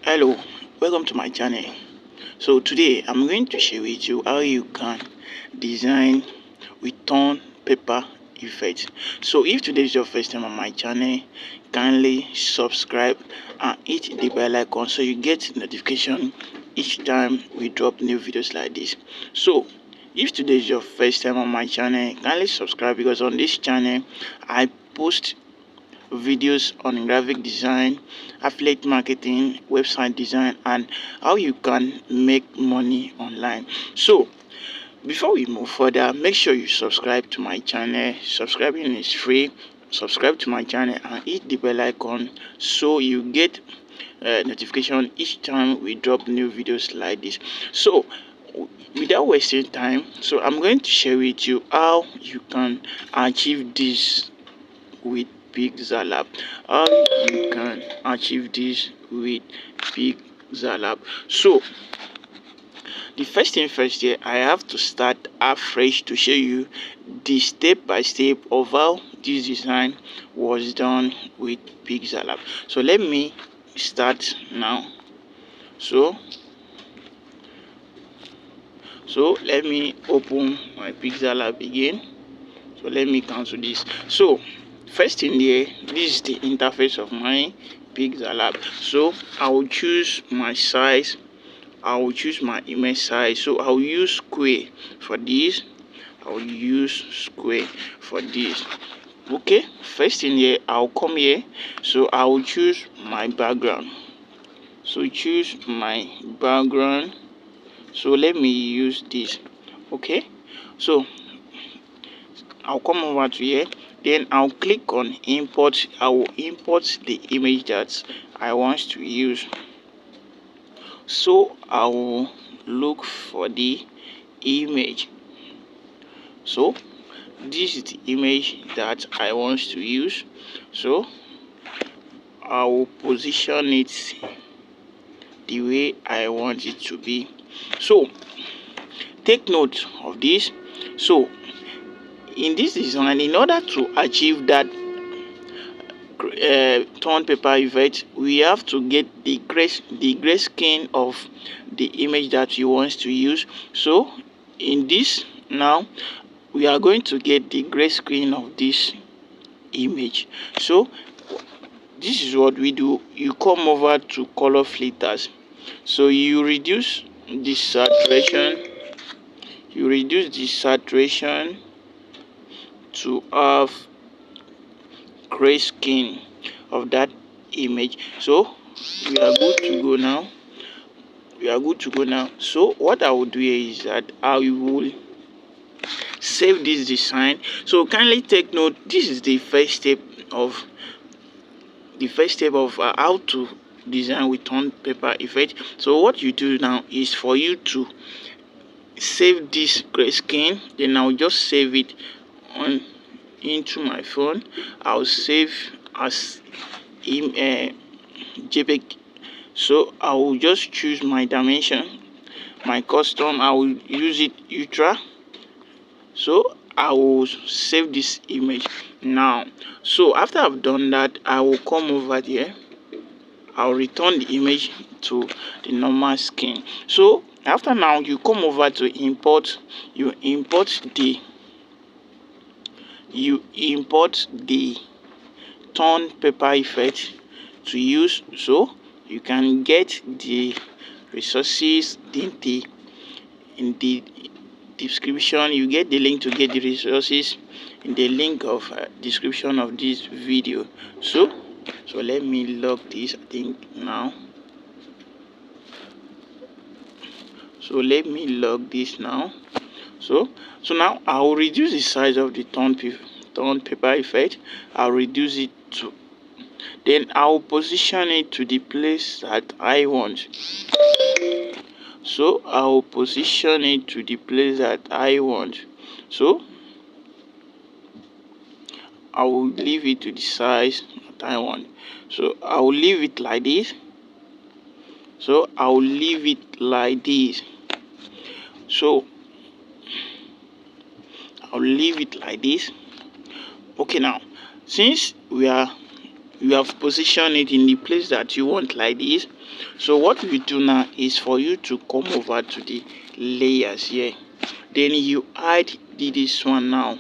Hello, welcome to my channel. So today I'm going to share with you how you can design with tone paper effect. So if today is your first time on my channel, kindly subscribe and hit the bell icon so you get notification each time we drop new videos like this. So if today is your first time on my channel, kindly subscribe, because on this channel I post videos on graphic design, affiliate marketing, website design, and how you can make money online. So before we move further, make sure you subscribe to my channel. Subscribing is free. Subscribe to my channel and hit the bell icon so you get notification each time we drop new videos like this. So without wasting time, so I'm going to share with you how you can achieve this with pixellab. How you can achieve this with pixellab. So the first thing first, here I have to start afresh to show you the step by step of how this design was done with pixellab. So let me start now. So let me open my pixellab again. So let me cancel this. So first in here, this is the interface of my pixellab. So I will choose my size. I will choose my image size. So I will use square for this. I will use square for this. Okay, first in here, I'll come here. So I will choose my background. So choose my background. So let me use this. Okay, so I'll come over to here. Then I'll click on import. I will import the image that I want to use. So I will look for the image. So this is the image that I want to use. So I will position it the way I want it to be. So take note of this. So in this design, in order to achieve that tone paper effect, we have to get the gray skin of the image that you want to use. So in this now, we are going to get the gray screen of this image. So this is what we do. You come over to color filters. So you reduce the saturation. You reduce the saturation to have gray skin of that image. So we are good to go now. So what I will do here is that I will save this design. So kindly take note, this is the first step of how to design with tone paper effect. So what you do now is for you to save this gray skin. Then I'll just save it on into my phone. I'll save as JPEG. So I will just choose my dimension, my custom. I will use it ultra. So I will save this image now. So after I've done that, I will come over here. I'll return the image to the normal skin. So after now, you come over to import. You import the tone paper effect to use. So you can get the resources in the description. You get the link to get the resources in the link of description of this video. So let me log this, I think now. So let me log this now. So now I will reduce the size of the tone paper effect. I'll reduce it to, then I'll position it to the place that I want. So I'll position it to the place that I want. So I will leave it to the size that I want. So I will leave it like this. So I will leave it like this. So I'll leave it like this. Okay, now since we are you have positioned it in the place that you want like this. So what we do now is for you to come over to the layers here, then you hide this one now,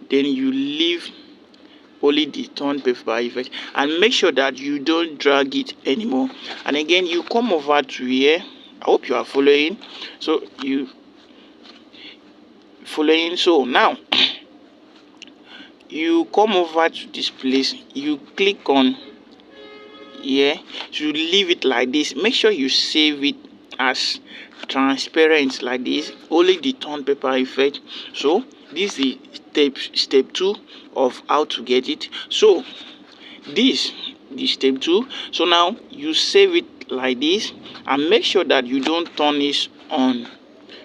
then you leave only the turn paper effect, and make sure that you don't drag it anymore. And again, you come over to here. I hope you are following. So you following. So now you come over to this place, you click on here, you leave it like this. Make sure you save it as transparent like this, only the turn paper effect. So this is step 2 of how to get it. So this is step 2. So now you save it like this, and make sure that you don't turn this on.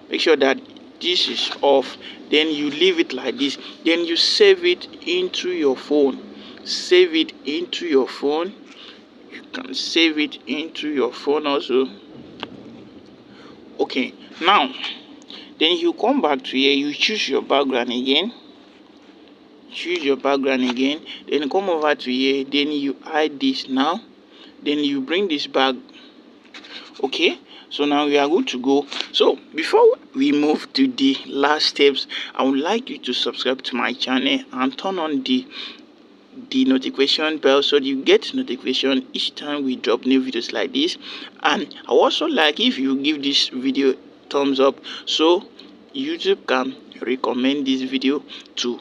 Make sure that this is off, then you leave it like this, then you save it into your phone. Save it into your phone. You can save it into your phone also. Okay, now then you come back to here, you choose your background again, then come over to here, then you hide this now, then you bring this back. Okay, so now we are good to go. So before we move to the last steps, I would like you to subscribe to my channel and turn on the notification bell so you get notification each time we drop new videos like this. And I also like if you give this video thumbs up so YouTube can recommend this video to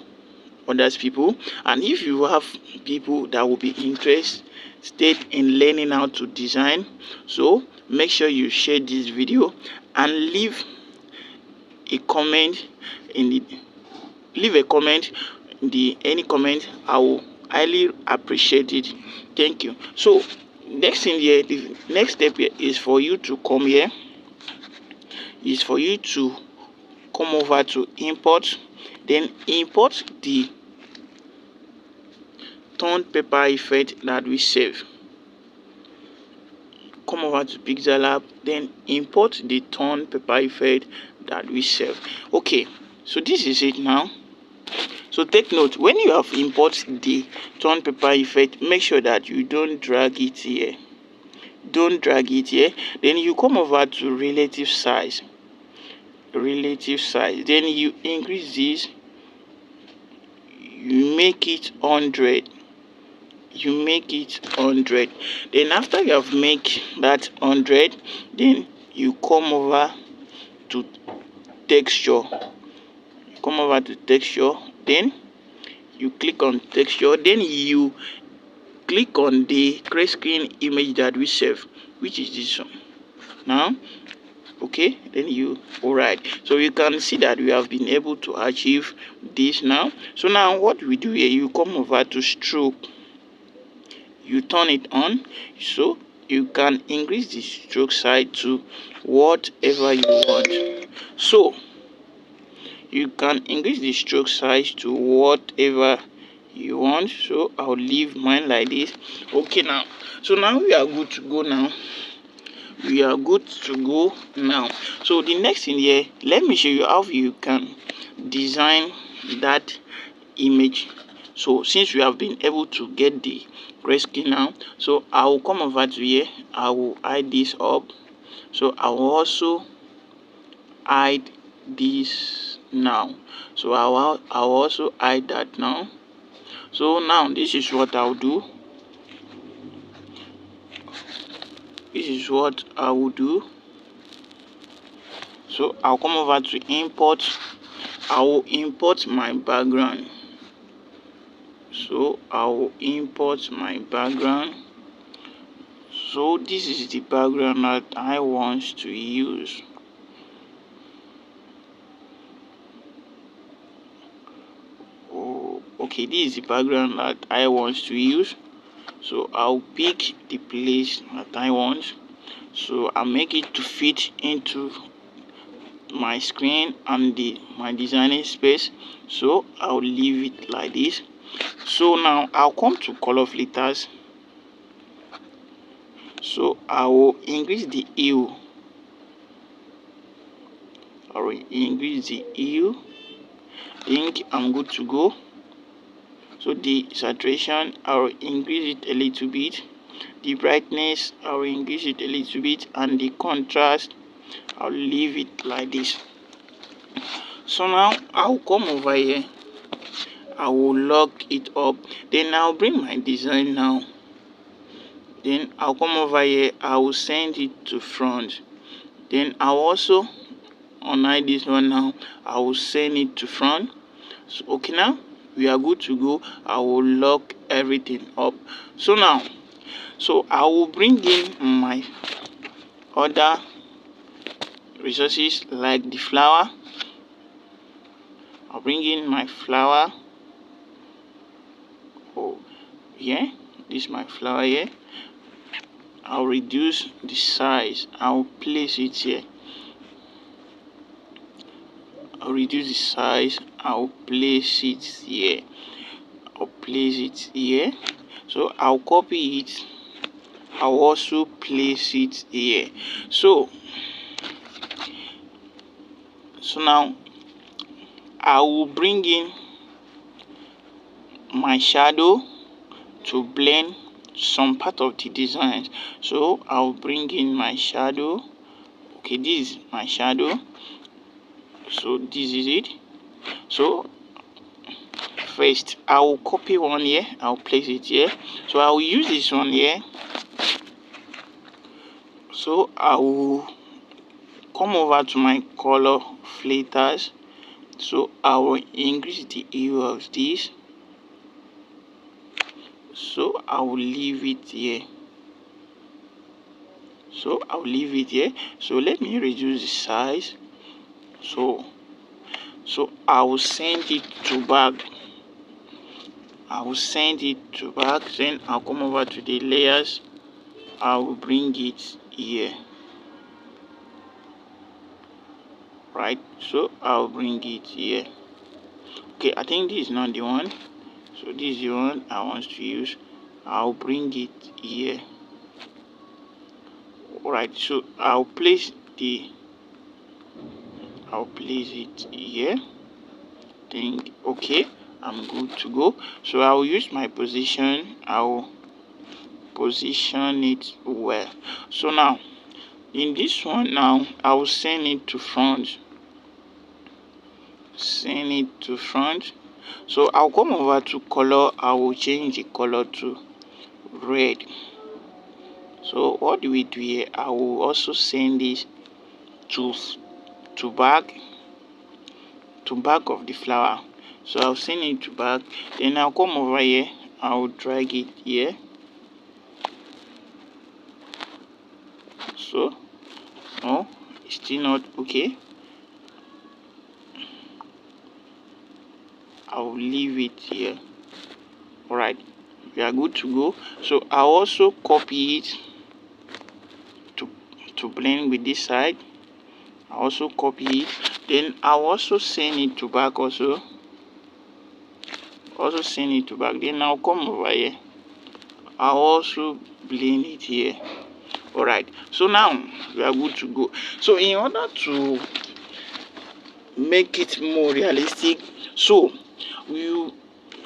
others people. And if you have people that will be interested in learning how to design, so make sure you share this video and leave a comment in the any comment. I will highly appreciate it. Thank you. So next thing here, the next step here is for you to come here, is for you to come over to import, then import the turn paper effect that we save. Come over to pixellab, then import the turn paper effect that we save. Okay, so this is it now. So take note, when you have imported the turn paper effect, make sure that you don't drag it here. Don't drag it here. Then you come over to relative size. Then you increase this. You make it 100. Then after you have made that 100, then you come over to texture. Then you click on texture, then you click on the gray screen image that we save, which is this one now. Okay, then you alright, so you can see that we have been able to achieve this now. So now what we do here, you come over to stroke, you turn it on, so you can increase the stroke size to whatever you want. So you can increase the stroke size to whatever you want. So I'll leave mine like this. Okay, now so now we are good to go now. So the next thing here, let me show you how you can design that image. So since we have been able to get the grayscale now, so I will come over to here, I will hide this up. So I will also hide this now. So I will also hide that now. So now this is what I'll do. So I'll come over to import. I will import my background. So I will import my background. So this is the background that I want to use. Okay, this is the background that I want to use. So I'll pick the place that I want. So I'll make it to fit into my screen and my designing space. So I'll leave it like this. So now I'll come to color filters. So I will increase the hue. I think I'm good to go. So the saturation, I'll increase it a little bit. The brightness, I'll increase it a little bit, and the contrast, I'll leave it like this. So now I'll come over here, I will lock it up, then I'll bring my design now. Then I'll come over here, I will send it to front. Then I'll also unhide this one now, I will send it to front. So okay, now we are good to go. I will lock everything up. So now, so I will bring in my other resources like the flower. I'll bring in my flower. Oh yeah, this is my flower here. I'll reduce the size, I'll place it here. I'll reduce the size, I'll place it here. I'll place it here. So I'll copy it, I'll also place it here. So now I will bring in my shadow to blend some part of the design. So I'll bring in my shadow. Okay, this is my shadow. So this is it. So first I will copy one here, I'll place it here. So I will use this one here. So I will come over to my color filters. So I will increase the hue of this. So I will leave it here. So I'll leave it here. So let me reduce the size. So I will send it to back. I will send it to back. Then I'll come over to the layers. I will bring it here. Right. So I'll bring it here. Okay, I think this is not the one. So this is the one I want to use. I'll bring it here. Alright, so I'll place it here. Think okay, I'm good to go. So I'll use my position, I'll position it well. So now in this one now I'll send it to front. Send it to front. So I'll come over to color, I will change the color to red. So what do we do here? I will also send this to back of the flower. So I'll send it to back. Then I'll come over here, I'll drag it here. So no, it's still not okay. I'll leave it here. Alright, we are good to go. So I'll also copy it to blend with this side. I'll also copy it. Then I'll also send it to back also. Send it to back. Then I'll come over here. I'll also blend it here. Alright, so now we are good to go. So in order to make it more realistic, so we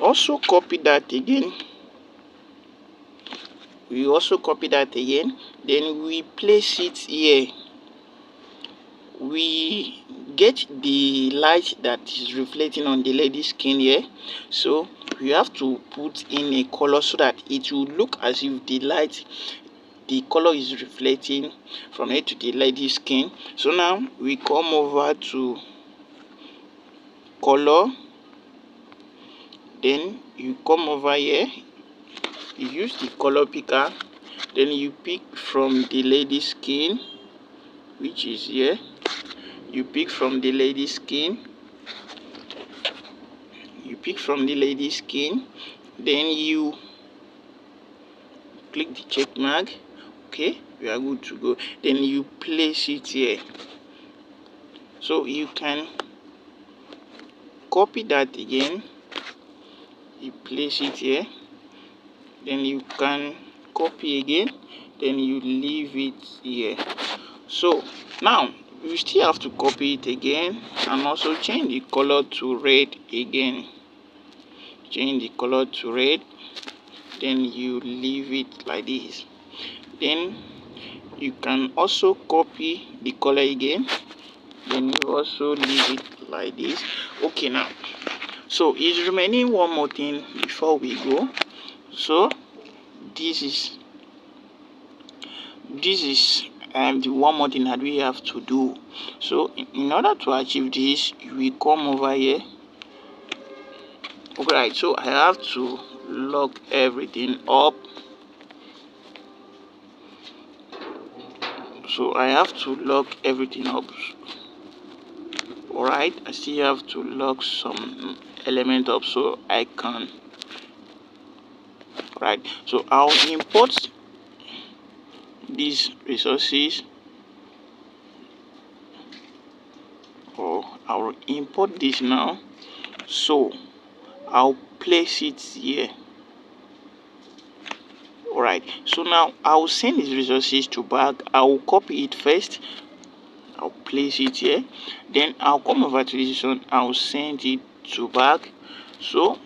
also copy that again. Then we place it here. We get the light that is reflecting on the lady's skin here. So we have to put in a color so that it will look as if the color is reflecting from here to the lady's skin. So now we come over to color. Then you come over here, you use the color picker, then you pick from the lady's skin, which is here. You pick from the lady's skin. Then you click the check mark. Okay, we are good to go. Then you place it here. So you can copy that again. You place it here. Then you can copy again. Then you leave it here. So now you still have to copy it again and also change the color to red again. change the color to red, then you leave it like this. Then you can also copy the color again, then you also leave it like this. Okay, now so it's remaining one more thing before we go. So this is the one more thing that we have to do. So in order to achieve this, we come over here. Alright, so I have to lock everything up. So I have to lock everything up. Alright, I still have to lock some element up so I can. Alright, so I'll import these resources, or I'll import this now. So I'll place it here. Alright, so now I'll send these resources to back. I'll copy it first, I'll place it here, then I'll come over to this one, I'll send it to back. So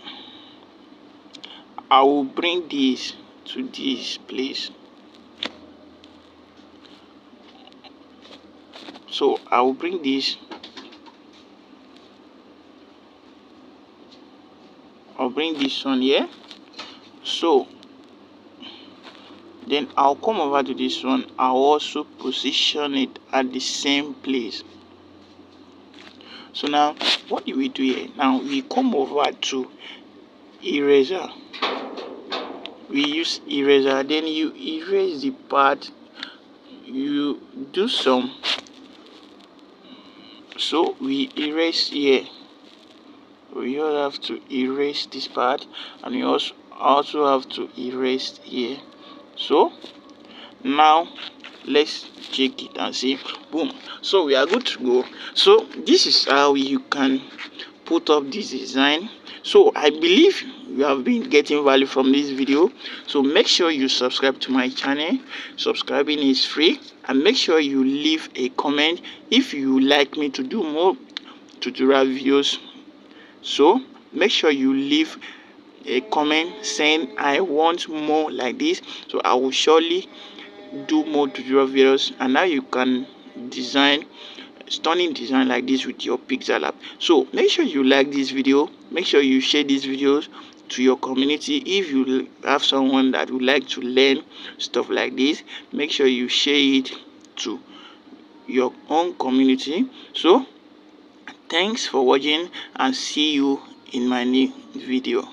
I will bring this to this place. So I will bring this, I'll bring this one here. So then I'll come over to this one, I'll also position it at the same place. So now what do we do here? Now we come over to eraser. We use eraser, then you erase the part, you do some. So we erase here. We all have to erase this part, and we also have to erase here. So now let's check it and see. Boom, so we are good to go. So this is how you can put up this design. So I believe you have been getting value from this video, so make sure you subscribe to my channel. Subscribing is free, and make sure you leave a comment if you like me to do more tutorial videos. So make sure you leave a comment saying I want more like this, so I will surely do more tutorial videos, and now you can design stunning design like this with your pixellab. So make sure you like this video, make sure you share these videos to your community. If you have someone that would like to learn stuff like this, make sure you share it to your own community. So thanks for watching, and see you in my new video.